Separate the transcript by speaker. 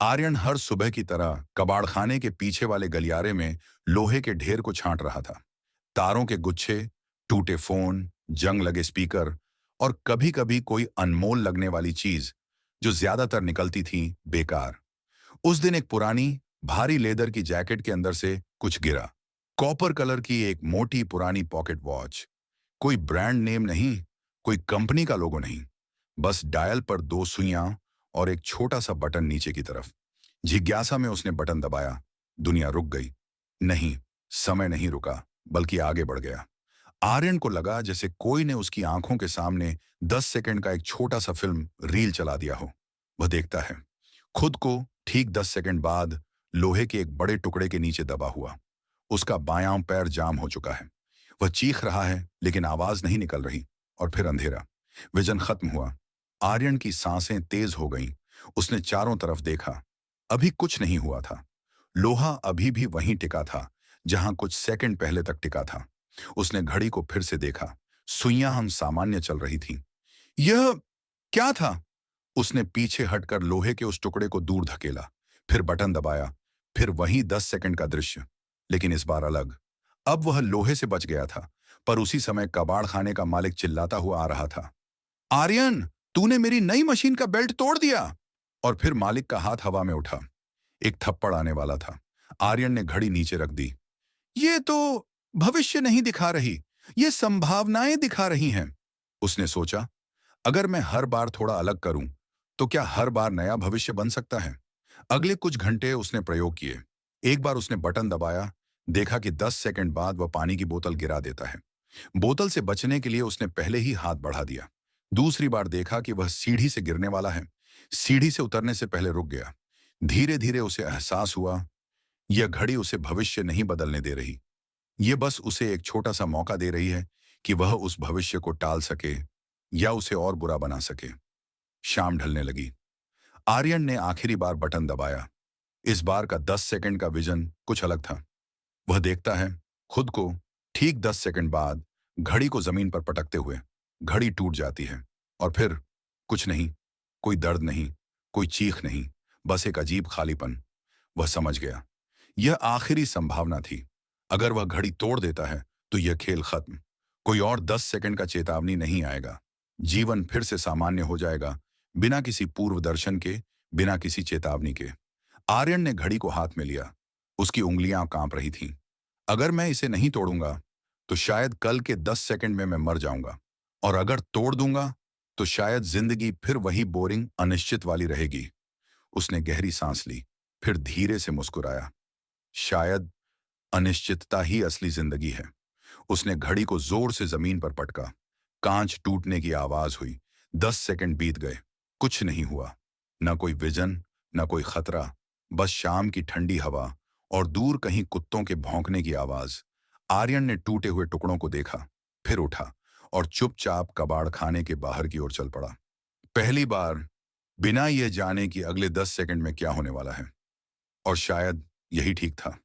Speaker 1: आर्यन हर सुबह की तरह कबाड़खाने के पीछे वाले गलियारे में लोहे के ढेर को छांट रहा था। तारों के गुच्छे, टूटे फोन, जंग लगे स्पीकर और कभी-कभी कोई अनमोल लगने वाली चीज जो ज्यादातर निकलती थी बेकार। उस दिन एक पुरानी, भारी लेदर की जैकेट के अंदर से कुछ गिरा। कॉपर कलर की एक मोटी पुरानी पॉकेट वॉच। कोई ब्रांड नेम नहीं, कोई कंपनी का लोगो नहीं, बस डायल पर दो सुइयां और एक छोटा सा बटन नीचे की तरफ। जिज्ञासा में उसने बटन दबाया। दुनिया रुक गई। नहीं, समय नहीं रुका, बल्कि आगे बढ़ गया। आर्यन को लगा जैसे कोई ने उसकी आंखों के सामने 10 सेकंड का एक छोटा सा फिल्म रील चला दिया हो। वह देखता है खुद को ठीक 10 सेकंड बाद लोहे के एक बड़े टुकड़े के नीचे दबा हुआ। उसका बायां पैर जाम हो चुका है। वह चीख रहा है लेकिन आवाज नहीं निकल रही। और फिर अंधेरा। विजन खत्म हुआ। आर्यन की सांसें तेज हो गईं। उसने चारों तरफ देखा। अभी कुछ नहीं हुआ था। लोहा अभी भी वहीं टिका था जहां कुछ सेकंड पहले तक टिका था। उसने घड़ी को फिर से देखा। सुइयां हम सामान्य चल रही थीं। यह क्या था? उसने पीछे हटकर लोहे के उस टुकड़े को दूर धकेला। फिर बटन दबाया। फिर वही 10 सेकंड का दृश्य, लेकिन इस बार अलग। अब वह लोहे से बच गया था, पर उसी समय कबाड़ खाने का मालिक चिल्लाता हुआ आ रहा था। आर्यन, तूने मेरी नई मशीन का बेल्ट तोड़ दिया। और फिर मालिक का हाथ हवा में उठा। एक थप्पड़ आने वाला था। आर्यन ने घड़ी नीचे रख दी। ये तो भविष्य नहीं दिखा रही, ये संभावनाएं दिखा रही हैं। उसने सोचा, अगर मैं हर बार थोड़ा अलग करूं, तो क्या हर बार नया भविष्य बन सकता है? अगले कुछ घंटे उसने प्रयोग किए। एक बार उसने बटन दबाया, देखा कि 10 सेकंड बाद वह पानी की बोतल गिरा देता है। बोतल से बचने के लिए उसने पहले ही हाथ बढ़ा दिया। दूसरी बार देखा कि वह सीढ़ी से गिरने वाला है। सीढ़ी से उतरने से पहले रुक गया। धीरे धीरे उसे एहसास हुआ, यह घड़ी उसे भविष्य नहीं बदलने दे रही। ये बस उसे एक छोटा सा मौका दे रही है कि वह उस भविष्य को टाल सके या उसे और बुरा बना सके। शाम ढलने लगी। आर्यन ने आखिरी बार बटन दबाया। इस बार का 10 सेकंड का विजन कुछ अलग था। वह देखता है खुद को ठीक 10 सेकंड बाद घड़ी को जमीन पर पटकते हुए। घड़ी टूट जाती है और फिर कुछ नहीं। कोई दर्द नहीं, कोई चीख नहीं, बस एक अजीब खालीपन। वह समझ गया, यह आखिरी संभावना थी। अगर वह घड़ी तोड़ देता है तो यह खेल खत्म। कोई और 10 सेकंड का चेतावनी नहीं आएगा। जीवन फिर से सामान्य हो जाएगा, बिना किसी पूर्व दर्शन के, बिना किसी चेतावनी के। आर्यन ने घड़ी को हाथ में लिया। उसकी उंगलियां कांप रही थीं। अगर मैं इसे नहीं तोड़ूंगा तो शायद कल के 10 सेकंड में मैं मर जाऊंगा। और अगर तोड़ दूंगा तो शायद जिंदगी फिर वही बोरिंग, अनिश्चित वाली रहेगी। उसने गहरी सांस ली, फिर धीरे से मुस्कुराया। शायद अनिश्चितता ही असली जिंदगी है। उसने घड़ी को जोर से जमीन पर पटका। कांच टूटने की आवाज हुई। 10 सेकंड बीत गए। कुछ नहीं हुआ। न कोई विजन, न कोई खतरा, बस शाम की ठंडी हवा और दूर कहीं कुत्तों के भौंकने की आवाज। आर्यन ने टूटे हुए टुकड़ों को देखा, फिर उठा और चुपचाप कबाड़ खाने के बाहर की ओर चल पड़ा। पहली बार, बिना यह जाने कि अगले 10 सेकंड में क्या होने वाला है। और शायद यही ठीक था।